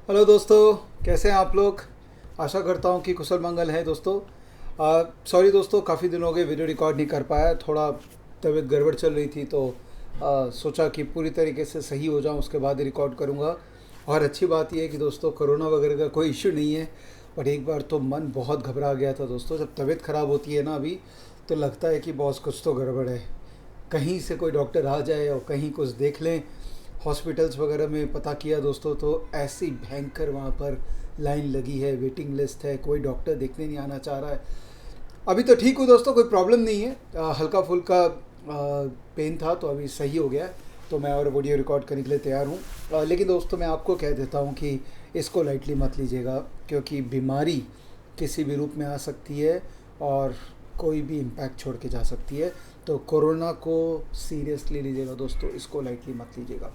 Hello दोस्तों, कैसे हैं आप लोग। आशा करता हूं कि कुशल मंगल है दोस्तों। सॉरी दोस्तों, काफ़ी दिन हो गए वीडियो रिकॉर्ड नहीं कर पाया। थोड़ा तबीयत गड़बड़ चल रही थी तो सोचा कि पूरी तरीके से सही हो जाऊं उसके बाद ही रिकॉर्ड करूंगा। और अच्छी बात यह है कि दोस्तों कोरोना वगैरह का कोई इश्यू नहीं है। पर एक बार तो मन बहुत घबरा गया था दोस्तों। जब तबीयत ख़राब होती है ना अभी, तो लगता है कि बॉस कुछ तो गड़बड़ है। कहीं से कोई डॉक्टर आ जाए और कहीं कुछ देख लें। हॉस्पिटल्स वगैरह में पता किया दोस्तों तो ऐसी भयंकर वहाँ पर लाइन लगी है, वेटिंग लिस्ट है, कोई डॉक्टर देखने नहीं आना चाह रहा है। अभी तो ठीक हूँ दोस्तों, कोई प्रॉब्लम नहीं है। हल्का फुल्का पेन था तो अभी सही हो गया है। तो मैं और वीडियो रिकॉर्ड करने के लिए तैयार हूँ। लेकिन दोस्तों मैं आपको कह देता हूँ कि इसको लाइटली मत लीजिएगा, क्योंकि बीमारी किसी भी रूप में आ सकती है और कोई भी इम्पैक्ट छोड़ के जा सकती है। तो कोरोना को सीरियसली लीजिएगा दोस्तों, इसको लाइटली मत लीजिएगा।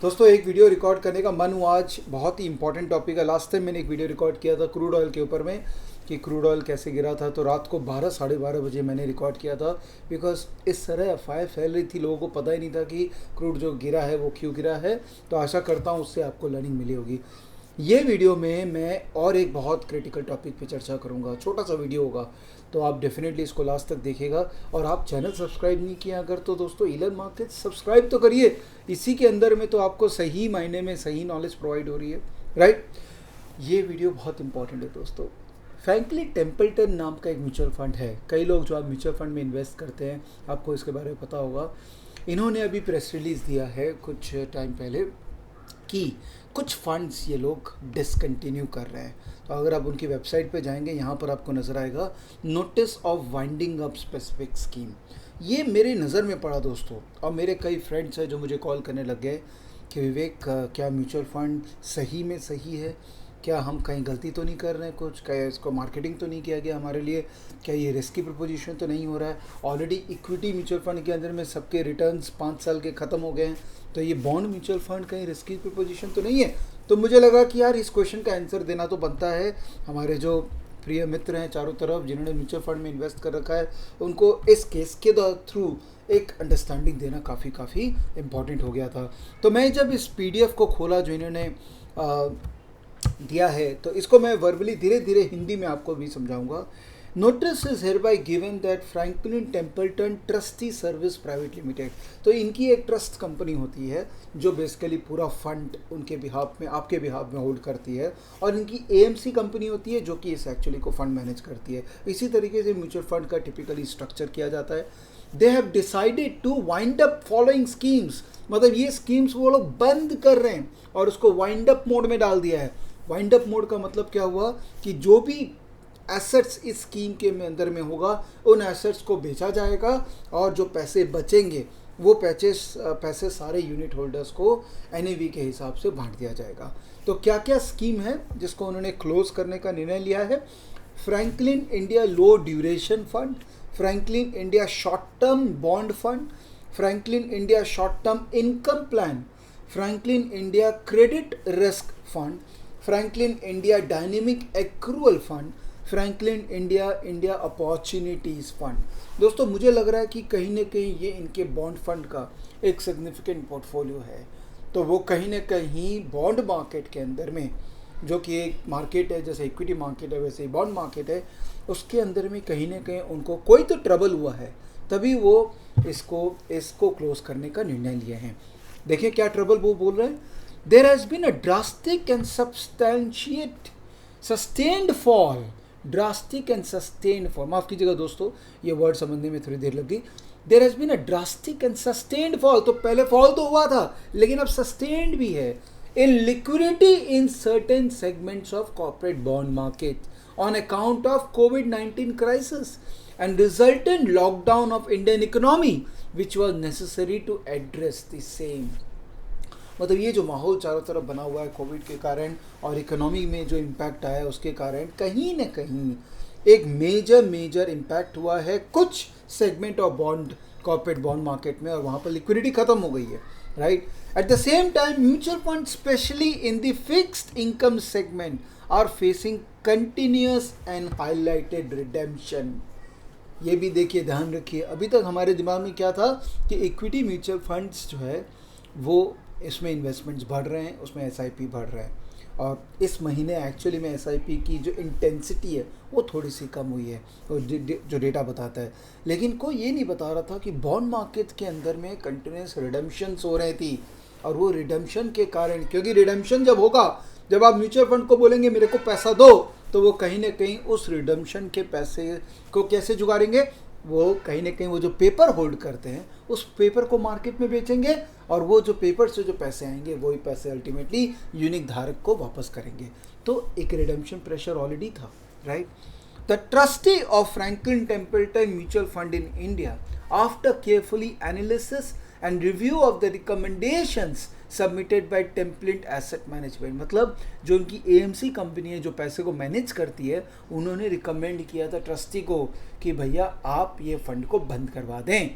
दोस्तों एक वीडियो रिकॉर्ड करने का मन हुआ आज। बहुत ही इंपॉर्टेंट टॉपिक है। लास्ट टाइम मैंने एक वीडियो रिकॉर्ड किया था क्रूड ऑयल के ऊपर में, कि क्रूड ऑयल कैसे गिरा था। तो रात को 12 साढ़े 12 बजे मैंने रिकॉर्ड किया था, बिकॉज इस तरह अफवाहें फैल रही थी, लोगों को पता ही नहीं था कि क्रूड जो गिरा है वो क्यों गिरा है। तो आशा करता हूँ उससे आपको लर्निंग मिली होगी। ये वीडियो में मैं और एक बहुत क्रिटिकल टॉपिक पे चर्चा करूँगा। छोटा सा वीडियो होगा, तो आप डेफिनेटली इसको लास्ट तक देखिएगा। और आप चैनल सब्सक्राइब नहीं किया अगर, तो दोस्तों इलन मार्केट सब्सक्राइब तो करिए। इसी के अंदर में तो आपको सही मायने में सही नॉलेज प्रोवाइड हो रही है, राइट। ये वीडियो बहुत इंपॉर्टेंट है दोस्तों। फ्रैंकलिन टेम्पल्टन नाम का एक म्यूचुअल फंड है। कई लोग जो आप म्यूचुअल फंड में इन्वेस्ट करते हैं, आपको इसके बारे में पता होगा। इन्होंने अभी प्रेस रिलीज़ दिया है कुछ टाइम पहले कि कुछ फंड्स ये लोग डिसकंटिन्यू कर रहे हैं। तो अगर आप उनकी वेबसाइट पे जाएंगे, यहाँ पर आपको नज़र आएगा notice of winding up specific scheme. ये मेरे नज़र में पड़ा दोस्तों, और मेरे कई फ्रेंड्स हैं जो मुझे कॉल करने लग गए कि विवेक, क्या म्यूचुअल फंड सही में सही है? क्या हम कहीं गलती तो नहीं कर रहे हैं कुछ? क्या इसको मार्केटिंग तो नहीं किया गया हमारे लिए? क्या ये रिस्की प्रपोजिशन तो नहीं हो रहा है? ऑलरेडी इक्विटी म्यूचुअल फंड के अंदर में सबके रिटर्न्स 5 साल के ख़त्म हो गए हैं, तो ये बॉन्ड म्यूचुअल फंड कहीं रिस्की प्रपोजिशन तो नहीं है? तो मुझे लगा कि यार इस क्वेश्चन का आंसर देना तो बनता है। हमारे जो प्रिय मित्र हैं चारों तरफ, जिन्होंने म्यूचुअल फंड में इन्वेस्ट कर रखा है, उनको इस केस के थ्रू एक अंडरस्टैंडिंग देना काफ़ी इम्पॉर्टेंट हो गया था। तो मैं जब इस पीडीएफ को खोला जो इन्होंने दिया है, तो इसको मैं वर्बली धीरे धीरे हिंदी में आपको भी समझाऊंगा। Notice is here by given that Franklin Templeton trustee service private limited. तो इनकी एक ट्रस्ट कंपनी होती है जो बेसिकली पूरा फंड उनके बिहाफ में, आपके बिहाफ में होल्ड करती है। और इनकी एएमसी कंपनी होती है जो कि इस एक्चुअली को फंड मैनेज करती है। इसी तरीके से म्यूचुअल फंड का टिपिकली स्ट्रक्चर किया जाता है। They have decided to wind up following schemes. मतलब ये स्कीम्स वो लोग बंद कर रहे हैं और उसको वाइंड अप मोड में डाल दिया है। वाइंड अप मोड का मतलब क्या हुआ कि जो भी एसेट्स इस स्कीम के अंदर में होगा, उन एसेट्स को बेचा जाएगा और जो पैसे बचेंगे वो पैसे सारे यूनिट होल्डर्स को एनएवी के हिसाब से बांट दिया जाएगा। तो क्या क्या स्कीम है जिसको उन्होंने क्लोज करने का निर्णय लिया है? Franklin India low duration fund, Franklin India short term bond fund, Franklin India short term income plan, Franklin India credit risk fund, Franklin India dynamic accrual fund, Franklin India opportunities fund. दोस्तों मुझे लग रहा है कि कहीं ना कहीं ये इनके बॉन्ड फंड का एक सिग्निफिकेंट पोर्टफोलियो है। तो वो कहीं ना कहीं बॉन्ड मार्केट के अंदर में, जो कि एक मार्केट है जैसे इक्विटी मार्केट है वैसे ही बॉन्ड मार्केट है, उसके अंदर में कहीं ना कहीं उनको कोई तो ट्रबल हुआ है, तभी वो इसको क्लोज करने का निर्णय लिए हैं। देखिए क्या ट्रबल वो बोल रहे हैं। There has been a drastic and sustained fall, drastic and sustained fall, माफ़ कीजिएगा दोस्तों ये वर्ड समझने में थोड़ी देर लगी। There has been a drastic and sustained fall, तो पहले फॉल तो हुआ था लेकिन अब सस्टेन्ड भी है, इन liquidity in certain segments of corporate bond market on account of covid crisis and resultant lockdown of Indian economy which was necessary to address the same। मतलब ये जो माहौल चारों तरफ बना हुआ है कोविड के कारण और इकोनॉमी में जो इम्पैक्ट आया है उसके कारण कहीं ना कहीं एक मेजर इम्पैक्ट हुआ है कुछ segment of bond, corporate bond market में, और वहाँ पर लिक्विडिटी खत्म हो गई है, right. At the same time mutual fund specially in the fixed income segment are facing continuous and highlighted redemption. ये भी देखिए, ध्यान रखिए, अभी तक हमारे दिमाग में क्या था कि इक्विटी म्यूचुअल फंड्स जो है वो इसमें इन्वेस्टमेंट्स बढ़ रहे हैं, उसमें एसआईपी बढ़ रहा है। और इस महीने एक्चुअली में एसआईपी की जो इंटेंसिटी है वो थोड़ी सी कम हुई है, और जो डेटा बताता है। लेकिन कोई ये नहीं बता रहा था कि बॉन्ड मार्केट के अंदर में कंटिन्यूस रिडम्पशंस हो रही थी, और वो रिडम्पशन के कारण, क्योंकि रिडम्पशन जब होगा, जब आप म्यूचुअल फंड को बोलेंगे मेरे को पैसा दो, तो वो कहीं ना कहीं उस रिडम्पशन के पैसे को कैसे जुगाड़ेंगे, वो कहीं ना कहीं वो जो पेपर होल्ड करते हैं उस पेपर को मार्केट में बेचेंगे, और वो जो पेपर से जो पैसे आएंगे वही पैसे अल्टीमेटली यूनिक धारक को वापस करेंगे। तो एक रिडम्पशन प्रेशर ऑलरेडी था, right. The trustee of Franklin Templeton mutual fund in India, after carefully analysis and review of the recommendations submitted by template asset management, मतलब जो उनकी एएमसी कंपनी है जो पैसे को मैनेज करती है, उन्होंने रिकमेंड किया था ट्रस्टी को कि भैया आप ये फंड को बंद करवा दें।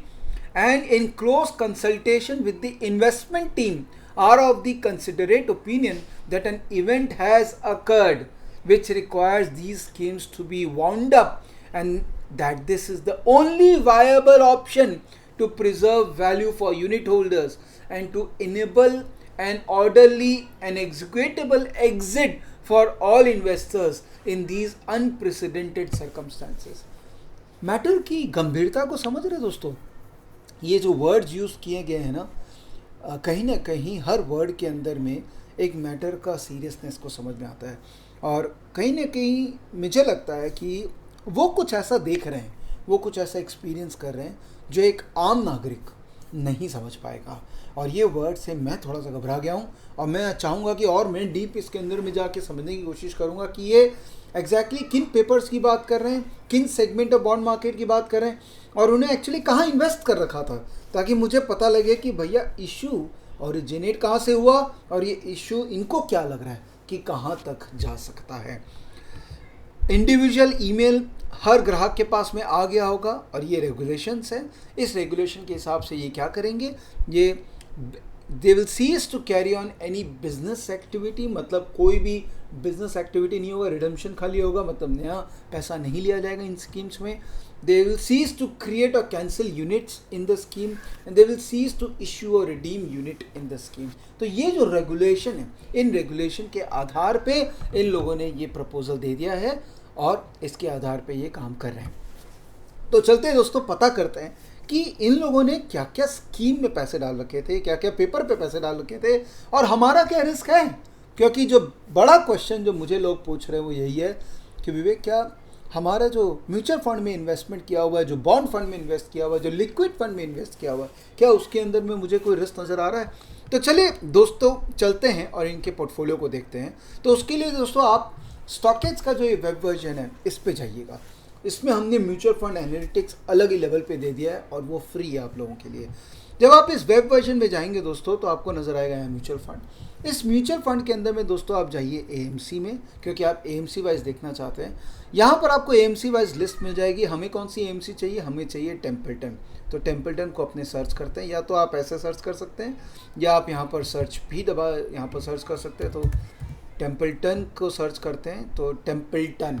And in close consultation with the investment team are of the considerate opinion that an event has occurred which requires these schemes to be wound up, and that this is the only viable option to preserve value for unit holders and to enable an orderly and executable exit for all investors in these unprecedented circumstances. Matter की गंभीरता को समझ रहे दोस्तों, ये जो words use किए गए हैं ना कहीं हर वर्ड के अंदर में एक मैटर का सीरियसनेस को समझ में आता है, और कहीं ना कहीं मुझे लगता है कि वो कुछ ऐसा देख रहे हैं, वो कुछ ऐसा एक्सपीरियंस कर रहे हैं जो एक आम नागरिक नहीं समझ पाएगा। और ये वर्ड से मैं थोड़ा सा घबरा गया हूँ, और मैं चाहूँगा कि और मैं डीप इसके अंदर में जाके समझने की कोशिश करूँगा कि ये एग्जैक्टली किन पेपर्स की बात कर रहे हैं, किन सेगमेंट ऑफ बॉन्ड मार्केट की बात कर रहे हैं, और उन्हें एक्चुअली कहाँ इन्वेस्ट कर रखा था, ताकि मुझे पता लगे कि भैया इशू ओरिजिनेट कहाँ से हुआ और ये इशू इनको क्या लग रहा है कि कहाँ तक जा सकता है। इंडिविजुअल ईमेल हर ग्राहक के पास में आ गया होगा, और ये रेगुलेशंस हैं। इस रेगुलेशन के हिसाब से ये क्या करेंगे, ये they will cease to carry on any business activity, मतलब कोई भी बिजनेस एक्टिविटी नहीं होगा, रिडम्पशन खाली होगा, मतलब नया पैसा नहीं लिया जाएगा इन स्कीम्स में। They will cease to create or cancel units in the scheme, and they will cease to issue or redeem unit in the scheme. तो ये जो रेगुलेशन है, इन रेगुलेशन के आधार पे इन लोगों ने ये प्रपोजल दे दिया है, और इसके आधार पे ये काम कर रहे हैं। तो चलते हैं दोस्तों, पता करते हैं कि इन लोगों ने क्या क्या स्कीम में पैसे डाल रखे थे, क्या क्या पेपर पे पैसे डाल रखे थे, और हमारा क्या रिस्क है। क्योंकि जो बड़ा क्वेश्चन जो मुझे लोग पूछ रहे हैं वो यही है कि विवेक, क्या हमारा जो म्यूचुअल फंड में इन्वेस्टमेंट किया हुआ है, जो बॉन्ड फंड में इन्वेस्ट किया हुआ है, जो लिक्विड फंड में इन्वेस्ट किया हुआ है, क्या उसके अंदर में मुझे कोई रिस्क नज़र आ रहा है। तो चलिए दोस्तों चलते हैं और इनके पोर्टफोलियो को देखते हैं। तो उसके लिए दोस्तों आप स्टॉकेज का जो ये वेब वर्जन है इस पे जाइएगा। इसमें हमने म्यूचुअल फंड एनालिटिक्स अलग ही लेवल पे दे दिया है, और वो फ्री है आप लोगों के लिए। जब आप इस वेब वर्जन में जाएंगे दोस्तों, तो आपको नज़र आएगा यहाँ म्यूचुअल फंड। इस म्यूचुअल फंड के अंदर में दोस्तों आप जाइए एएमसी में, क्योंकि आप एएमसी वाइज देखना चाहते हैं। यहाँ पर आपको एएमसी वाइज लिस्ट मिल जाएगी। हमें कौन सी एएमसी चाहिए, हमें चाहिए टेम्पल्टन। तो टेम्पल्टन को अपने सर्च करते हैं, या तो आप ऐसे सर्च कर सकते हैं, या आप यहाँ पर सर्च भी दबा यहाँ पर सर्च कर सकते हैं। तो टेम्पल्टन को सर्च करते हैं, तो टेम्पल्टन,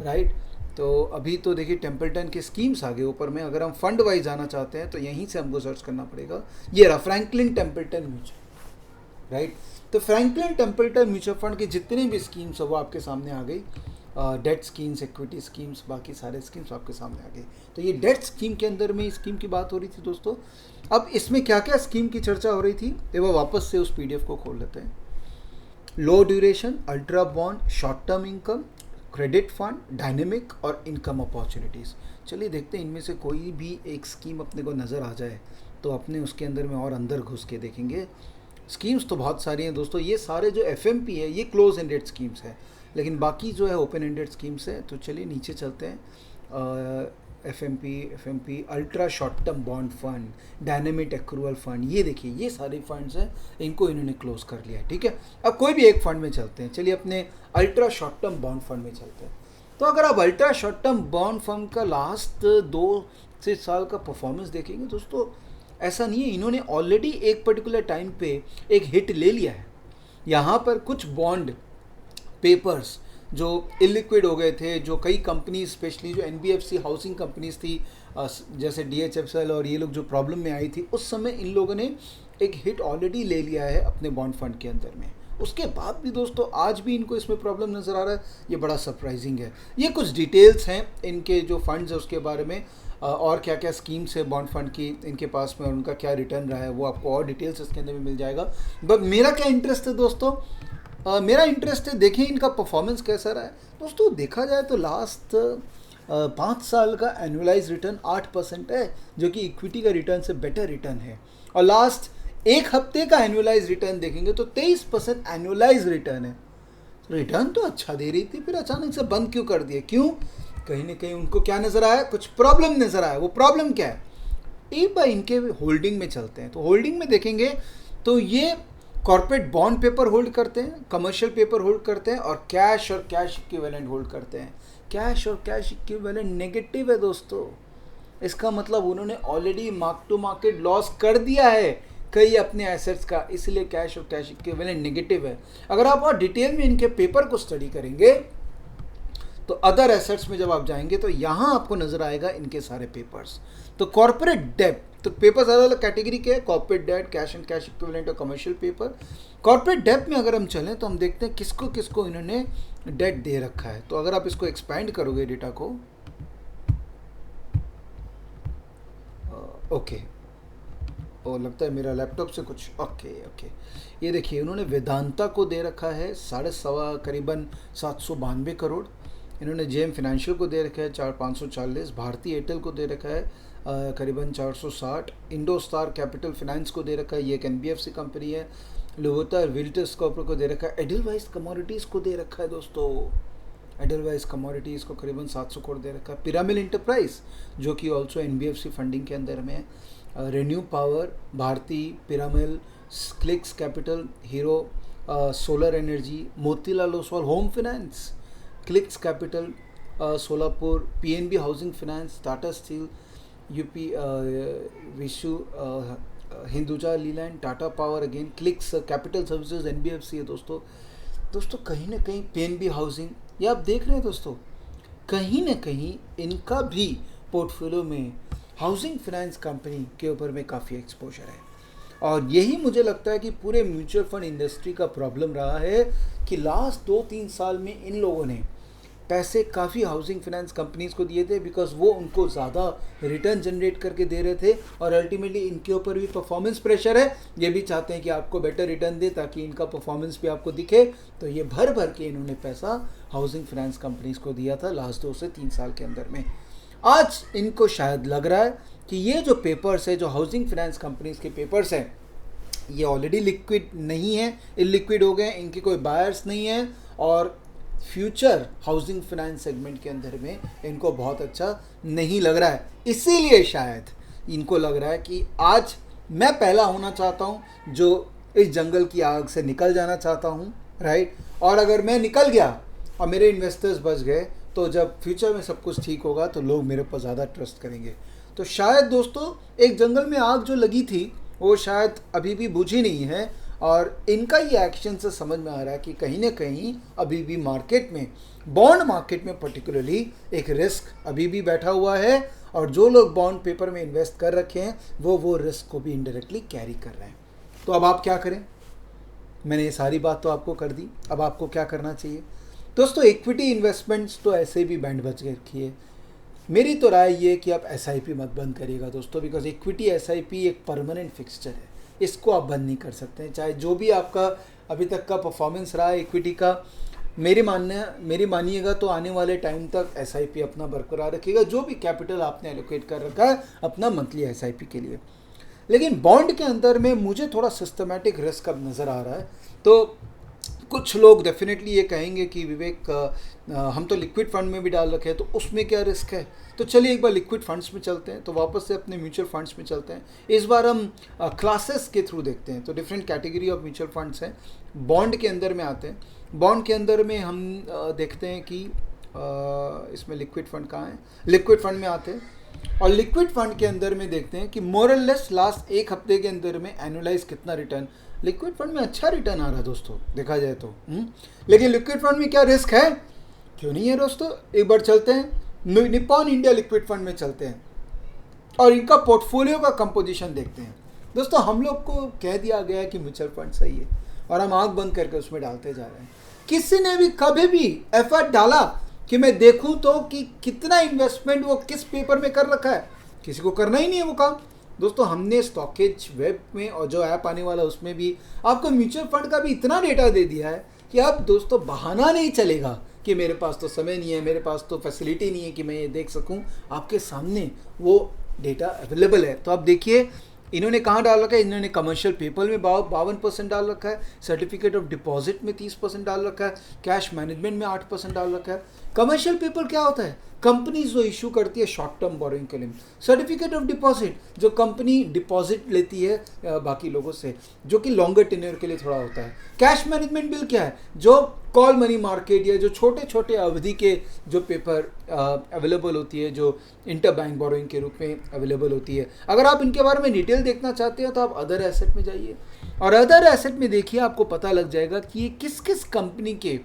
राइट। तो अभी तो देखिए टेम्पल्टन के स्कीम्स आ गए ऊपर में। अगर हम फंड वाइज जाना चाहते हैं तो यहीं से हमको सर्च करना पड़ेगा। ये रहा फ्रैंकलिन टेम्पल्टन म्यूचुअल, राइट। तो फ्रैंकलिन टेम्पल्टन म्यूचुअल फंड की जितने भी स्कीम्स है वो आपके सामने आ गई। डेट स्कीम्स, इक्विटी स्कीम्स, बाकी सारे स्कीम्स आपके सामने आ गए। तो ये डेट स्कीम के अंदर में स्कीम की बात हो रही थी दोस्तों। अब इसमें क्या क्या स्कीम की चर्चा हो रही थी, तो वो वापस से उस PDF को खोल लेते हैं। Low duration, ultra bond, short term income, credit fund, dynamic और इनकम अपॉर्चुनिटीज़। चलिए देखते हैं इनमें से कोई भी एक स्कीम अपने को नज़र आ जाए तो अपने उसके अंदर में और अंदर घुस के देखेंगे। स्कीम्स तो बहुत सारी हैं दोस्तों। ये सारे जो FMP है ये क्लोज एंडेड स्कीम्स है, लेकिन बाकी जो है ओपन एंडेड स्कीम्स है। तो चलिए नीचे चलते हैं। FMP, ultra short term bond fund, dynamic accrual fund, ये देखिए ये सारे फंड्स हैं, इनको इन्होंने क्लोज कर लिया है, ठीक है। अब कोई भी एक फंड में चलते हैं। चलिए अपने ultra short term bond fund में चलते हैं। तो अगर आप ultra short term bond fund का लास्ट 2 से साल का परफॉर्मेंस देखेंगे दोस्तों, ऐसा नहीं है, इन्होंने ऑलरेडी एक पर्टिकुलर टाइम पे एक हिट ले लिया है। यहाँ पर कुछ बॉन्ड पेपर्स जो इलिक्विड हो गए थे, जो कई कंपनी स्पेशली जो NBFC हाउसिंग कंपनीज थी, जैसे DHFL और ये लोग जो प्रॉब्लम में आई थी, उस समय इन लोगों ने एक हिट ऑलरेडी ले लिया है अपने बॉन्ड फंड के अंदर में। उसके बाद भी दोस्तों आज भी इनको इसमें प्रॉब्लम नज़र आ रहा है, ये बड़ा सरप्राइजिंग है। ये कुछ डिटेल्स हैं इनके जो फंड्स है उसके बारे में, और क्या क्या स्कीम्स है बॉन्ड फंड की इनके पास में और उनका क्या रिटर्न रहा है, वो आपको और डिटेल्स इसके अंदर में मिल जाएगा। बट मेरा क्या इंटरेस्ट है दोस्तों, मेरा इंटरेस्ट है देखिए इनका परफॉर्मेंस कैसा रहा है। दोस्तों देखा जाए तो लास्ट 5 साल का एनुअलाइज रिटर्न 8% है, जो कि इक्विटी का रिटर्न से बेटर रिटर्न है। और लास्ट एक हफ्ते का एनुअलाइज रिटर्न देखेंगे तो 23% एनुअलाइज रिटर्न है। रिटर्न तो अच्छा दे रही थी, फिर अचानक से बंद क्यों कर दिए? क्यों? कहीं ना कहीं उनको क्या नज़र आया, कुछ प्रॉब्लम नज़र आया। वो प्रॉब्लम क्या है? एक बार इनके होल्डिंग में चलते हैं तो होल्डिंग में देखेंगे तो ये कॉर्पोरेट बॉन्ड पेपर होल्ड करते हैं, कमर्शियल पेपर होल्ड करते हैं और कैश इक्विवेलेंट होल्ड करते हैं। कैश और कैश इक्विवेलेंट नेगेटिव है दोस्तों। इसका मतलब उन्होंने already mark to market loss कर दिया है कई अपने एसेट्स का, इसलिए कैश और कैश इक्विवेलेंट नेगेटिव है। अगर आप और डिटेल में इनके पेपर को स्टडी करेंगे तो अदर एसेट्स में जब आप जाएंगे तो यहाँ आपको नजर आएगा इनके सारे पेपर्स। तो कॉर्पोरेट डेट, तो पेपर्स अलग अलग कैटेगरी के हैं, corporate debt, cash and cash equivalent और कमर्शियल पेपर। कॉर्पोरेट डेट में अगर हम चलें तो हम देखते हैं किसको किसको इन्होंने डेट दे रखा है। तो अगर आप इसको एक्सपैंड करोगे डेटा को, ओके और लगता है मेरा लैपटॉप से कुछ ओके, ये देखिए उन्होंने वेदांता को दे रखा है 7.25 करीबन 792 करोड़। इन्होंने जेएम फाइनेंशियल को दे रखा है 540, भारती एयरटेल को दे रखा है करीबन 460, इंडोस्टार कैपिटल फाइनेंस को दे रखा है, ये एक एनबीएफसी कंपनी है, लोहोता विल्टस कॉर्पोरेट को दे रखा है, एडलवाइस कमोडिटीज़ को दे रखा है दोस्तों, एडलवाइस कमोडिटीज़ को करीबन 700 करोड़ दे रखा है, पिरामिल इंटरप्राइज जो कि ऑल्सो एनबीएफसी फंडिंग के अंदर में है, Renew Power, Bharti, Piramal, Clix Capital, Hero Solar Energy, Motilal Oswal Home Finance, Clix Capital Solapur, PNB Housing Finance, Tata Steel, UP विशु, Hinduja Leyland, Tata Power again, Clix Capital Services NBFC है दोस्तों कहीं ना कहीं पीएनबी हाउसिंग, ये आप देख रहे हैं दोस्तों, कहीं ना कहीं इनका भी पोर्टफोलियो में हाउसिंग फाइनेंस कंपनी के ऊपर में काफ़ी एक्सपोजर है। और यही मुझे लगता है कि पूरे म्यूचुअल फंड इंडस्ट्री का प्रॉब्लम रहा है कि लास्ट 2-3 साल में इन लोगों ने पैसे काफ़ी हाउसिंग फाइनेंस कंपनीज़ को दिए थे, बिकॉज वो उनको ज़्यादा रिटर्न जनरेट करके दे रहे थे और अल्टीमेटली इनके ऊपर भी परफॉर्मेंस प्रेशर है, ये भी चाहते हैं कि आपको बेटर रिटर्न दे ताकि इनका परफॉर्मेंस भी आपको दिखे। तो ये भर भर के इन्होंने पैसा हाउसिंग फाइनेंस कंपनीज़ को दिया था लास्ट 2 से 3 साल के अंदर में। आज इनको शायद लग रहा है कि ये जो पेपर्स है, जो हाउसिंग फाइनेंस कंपनीज़ के पेपर्स हैं, ये ऑलरेडी लिक्विड नहीं है, इलिक्विड हो गए, इनके कोई बायर्स नहीं है और फ्यूचर हाउसिंग फाइनेंस सेगमेंट के अंदर में इनको बहुत अच्छा नहीं लग रहा है। इसीलिए शायद इनको लग रहा है कि आज मैं पहला होना चाहता हूँ जो इस जंगल की आग से निकल जाना चाहता हूँ, राइट। और अगर मैं निकल गया और मेरे इन्वेस्टर्स बच गए तो जब फ्यूचर में सब कुछ ठीक होगा तो लोग मेरे पर ज़्यादा ट्रस्ट करेंगे। तो शायद दोस्तों एक जंगल में आग जो लगी थी वो शायद अभी भी बुझी नहीं है और इनका ये एक्शन से समझ में आ रहा है कि कहीं ना कहीं अभी भी मार्केट में, बॉन्ड मार्केट में पर्टिकुलरली एक रिस्क अभी भी बैठा हुआ है और जो लोग बॉन्ड पेपर में इन्वेस्ट कर रखे हैं वो रिस्क को भी इनडायरेक्टली कैरी कर रहे हैं। तो अब आप क्या करें? मैंने ये सारी बात तो आपको कर दी, अब आपको क्या करना चाहिए दोस्तों? इक्विटी इन्वेस्टमेंट्स तो ऐसे भी बैंड बच के रखिए। मेरी तो राय ये कि आप एसआईपी मत बंद करिएगा दोस्तों, बिकॉज इक्विटी एसआईपी एक परमानेंट फिक्सचर है, इसको आप बंद नहीं कर सकते हैं। चाहे जो भी आपका अभी तक का परफॉर्मेंस रहा है इक्विटी का, मेरी मानिएगा तो आने वाले टाइम तक एसआईपी अपना बरकरार रखिएगा, जो भी कैपिटल आपने एलोकेट कर रखा है अपना मंथली एसआईपी के लिए। लेकिन बॉन्ड के अंदर में मुझे थोड़ा सिस्टमैटिक रिस्क अब नज़र आ रहा है। तो कुछ लोग डेफिनेटली ये कहेंगे कि विवेक हम तो लिक्विड फंड में भी डाल रखे हैं तो उसमें क्या रिस्क है। तो चलिए एक बार लिक्विड फंड्स में चलते हैं, तो वापस से अपने म्यूचुअल फंड्स में चलते हैं। इस बार हम क्लासेस के थ्रू देखते हैं। तो different category of mutual funds हैं, बॉन्ड के अंदर में आते हैं। बॉन्ड के अंदर में हम देखते हैं कि इसमें लिक्विड फंड कहाँ है, लिक्विड फंड में आते हैं और लिक्विड फंड के अंदर में देखते हैं कि मोरलेस लास्ट एक हफ्ते के अंदर में एनुअलाइज कितना रिटर्न। लिक्विड फंड में अच्छा रिटर्न आ रहा है दोस्तों देखा जाए तो। लेकिन लिक्विड फंड में क्या रिस्क है, क्यों नहीं है दोस्तों? एक बार चलते हैं निप्पॉन इंडिया लिक्विड फंड में चलते हैं और इनका पोर्टफोलियो का कंपोजिशन देखते हैं। दोस्तों हम लोग को कह दिया गया है कि म्यूचुअल फंड सही है, और हम आंख बंद करके उसमें डालते जा रहे हैं। किसी ने भी कभी भी एफर्ट डाला कि मैं देखूं तो कि कितना इन्वेस्टमेंट वो किस पेपर में कर रखा है? किसी को करना ही नहीं है वो काम। दोस्तों हमने स्टॉकेज वेब में और जो ऐप आने वाला उसमें भी आपको म्यूचुअल फंड का भी इतना डेटा दे दिया है कि अब दोस्तों बहाना नहीं चलेगा कि मेरे पास तो समय नहीं है, मेरे पास तो फैसिलिटी नहीं है कि मैं ये देख सकूं। आपके सामने वो डेटा अवेलेबल है। तो आप देखिए इन्होंने कहाँ डाल रखा है, इन्होंने कमर्शियल पेपर में 52% डाल रखा है, सर्टिफिकेट ऑफ डिपॉजिट में 30% डाल रखा है, कैश मैनेजमेंट में 8% डाल रखा है। कमर्शियल पेपर क्या होता है? कंपनी जो इशू करती है शॉर्ट टर्म बोरोइंग के लिए। सर्टिफिकेट ऑफ डिपॉजिट जो कंपनी डिपॉजिट लेती है बाकी लोगों से, जो कि लॉन्गर टेन्योर के लिए थोड़ा होता है। कैश मैनेजमेंट बिल क्या है? जो कॉल मनी मार्केट या जो छोटे छोटे अवधि के जो पेपर अवेलेबल होती है, जो इंटर बैंक बोरोइंग के रूप में अवेलेबल होती है। अगर आप इनके बारे में डिटेल देखना चाहते हो तो आप अदर एसेट में जाइए और अदर एसेट में देखिए, आपको पता लग जाएगा कि ये किस किस कंपनी के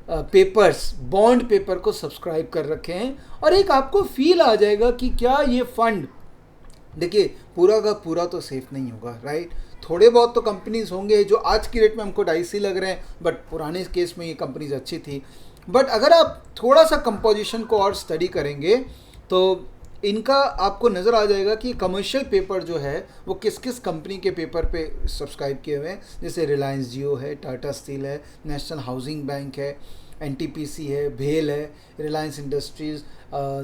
पेपर्स, बॉन्ड पेपर को सब्सक्राइब कर रखे हैं और एक आपको फील आ जाएगा कि क्या ये फंड, देखिए पूरा का पूरा तो सेफ नहीं होगा, राइट। थोड़े बहुत तो कंपनीज होंगे जो आज की रेट में हमको डाइसी लग रहे हैं, बट पुराने केस में ये कंपनीज अच्छी थी। बट अगर आप थोड़ा सा कंपोजिशन को और स्टडी करेंगे तो इनका आपको नज़र आ जाएगा कि कमर्शियल पेपर जो है वो किस किस कंपनी के पेपर पे सब्सक्राइब किए हुए हैं। जैसे रिलायंस जियो है, टाटा स्टील है, नेशनल हाउसिंग बैंक है, एनटीपीसी है, भेल है, Reliance industries,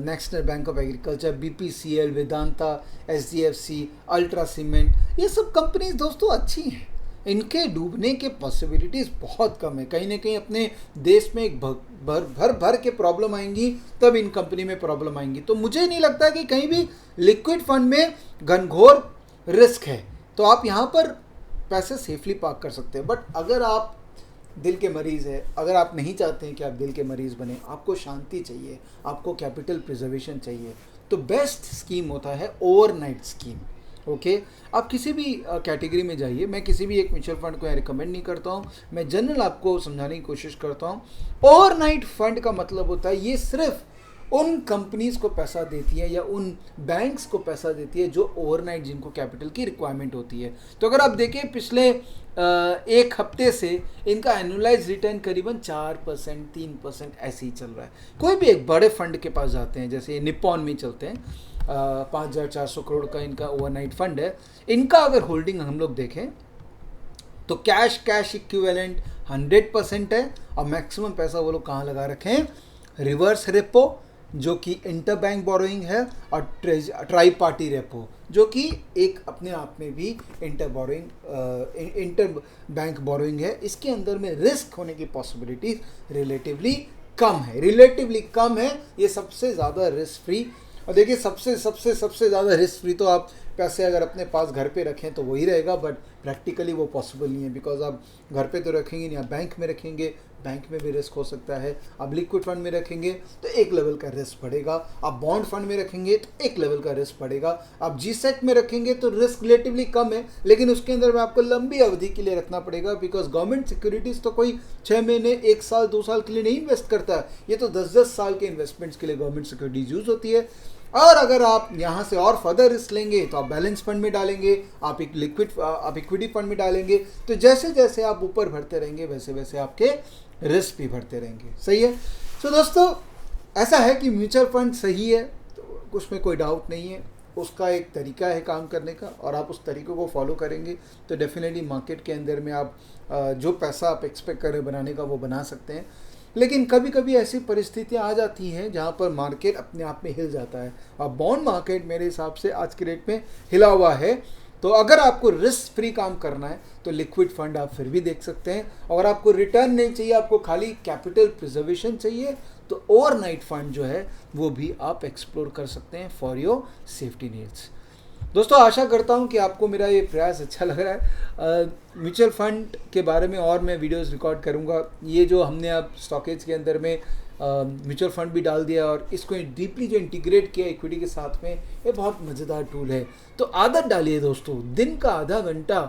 national bank of agriculture, BPCL, Vedanta, SDFC, ultra cement, ये सब कंपनीज दोस्तों अच्छी हैं। इनके डूबने के पॉसिबिलिटीज़ बहुत कम है। कहीं ना कहीं अपने देश में एक भर के प्रॉब्लम आएंगी तब इन कंपनी में प्रॉब्लम आएंगी। तो मुझे नहीं लगता कि कहीं भी लिक्विड फंड में घनघोर रिस्क है, तो आप यहाँ पर पैसे सेफली पार्क कर सकते हैं। बट अगर आप दिल के मरीज़ है, अगर आप नहीं चाहते हैं कि आप दिल के मरीज़ बने, आपको शांति चाहिए, आपको कैपिटल प्रिजर्वेशन चाहिए, तो बेस्ट स्कीम होता है ओवरनाइट स्कीम। ओके आप किसी भी कैटेगरी में जाइए, मैं किसी भी एक म्यूचुअल फंड को यहाँ रिकमेंड नहीं करता हूँ, मैं जनरल आपको समझाने की कोशिश करता हूँ। ओवरनाइट फंड का मतलब होता है ये सिर्फ उन कंपनीज को पैसा देती है या उन बैंक्स को पैसा देती है जो ओवरनाइट, जिनको कैपिटल की रिक्वायरमेंट होती है। तो अगर आप देखें पिछले एक हफ्ते से इनका एनुअलाइज रिटर्न करीबन 4%, 3% ऐसे ही चल रहा है। कोई भी एक बड़े फंड के पास जाते हैं, जैसे निप्पॉन में चलते हैं, 5,400 करोड़ का इनका ओवरनाइट फंड है। इनका अगर होल्डिंग हम लोग देखें तो कैश इक्विवेलेंट 100% है और मैक्सिमम पैसा वो लोग कहाँ लगा रखे हैं? रिवर्स रेपो जो कि इंटर बैंक बोरोइंग है और ट्राई पार्टी रेपो जो कि एक अपने आप में भी इंटर बैंक बोरोइंग है। इसके अंदर में रिस्क होने की पॉसिबिलिटी रिलेटिवली कम है। ये सबसे ज़्यादा रिस्क फ्री। और देखिए सबसे ज़्यादा रिस्क फ्री तो आप पैसे अगर अपने पास घर पे रखें तो वही रहेगा, बट प्रैक्टिकली वो पॉसिबल नहीं है, बिकॉज आप घर पे तो रखेंगे नहीं, आप बैंक में रखेंगे, बैंक में भी रिस्क हो सकता है। आप लिक्विड फंड में रखेंगे तो एक लेवल का रिस्क बढ़ेगा, आप बॉन्ड फंड में रखेंगे तो एक लेवल का रिस्क बढ़ेगा, आप जीसेट में रखेंगे तो रिस्क रिलेटिवली कम है, लेकिन उसके अंदर में आपको लंबी अवधि के लिए रखना पड़ेगा, बिकॉज गवर्नमेंट सिक्योरिटीज़ तो कोई 6 महीने, 1 साल, 2 साल के लिए नहीं इन्वेस्ट करता है। ये तो 10-10 साल के इन्वेस्टमेंट्स के लिए गवर्नमेंट सिक्योरिटीज़ यूज़ होती है। और अगर आप यहाँ से और फर्दर रिस्क लेंगे तो आप बैलेंस फंड में डालेंगे, आप इक्विटी फंड में डालेंगे, तो जैसे जैसे आप ऊपर भरते रहेंगे वैसे वैसे आपके रिस्क भी बढ़ते रहेंगे। सही है। तो दोस्तों ऐसा है कि म्यूचुअल फंड सही है, तो उसमें कोई डाउट नहीं है, उसका एक तरीका है काम करने का और आप उस तरीके को फॉलो करेंगे तो डेफिनेटली मार्केट के अंदर में आप जो पैसा आप एक्सपेक्ट कर रहे बनाने का वो बना सकते हैं। लेकिन कभी कभी ऐसी परिस्थितियां आ जाती हैं जहां पर मार्केट अपने आप में हिल जाता है, और बॉन्ड मार्केट मेरे हिसाब से आज के रेट में हिला हुआ है। तो अगर आपको रिस्क फ्री काम करना है तो लिक्विड फंड आप फिर भी देख सकते हैं, और आपको रिटर्न नहीं चाहिए, आपको खाली कैपिटल प्रिजर्वेशन चाहिए, तो ओवरनाइट फंड जो है वो भी आप एक्सप्लोर कर सकते हैं फॉर योर सेफ्टी नीड्स। दोस्तों आशा करता हूं कि आपको मेरा ये प्रयास अच्छा लग रहा है। म्यूचुअल फंड के बारे में और मैं वीडियोस रिकॉर्ड करूंगा। ये जो हमने अब स्टॉकेज के अंदर में म्यूचुअल फंड भी डाल दिया और इसको डीपली जो इंटीग्रेट किया इक्विटी के साथ में, ये बहुत मज़ेदार टूल है। तो आदत डालिए दोस्तों, दिन का आधा घंटा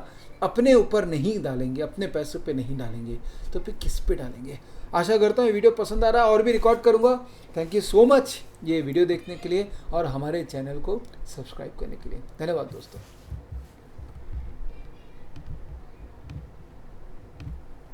अपने ऊपर नहीं डालेंगे, अपने पैसों पे नहीं डालेंगे तो फिर किस पे डालेंगे। आशा करता हूँ ये वीडियो पसंद आ रहा है, और भी रिकॉर्ड करूँगा। थैंक यू सो मच ये वीडियो देखने के लिए और हमारे चैनल को सब्सक्राइब करने के लिए। धन्यवाद दोस्तों।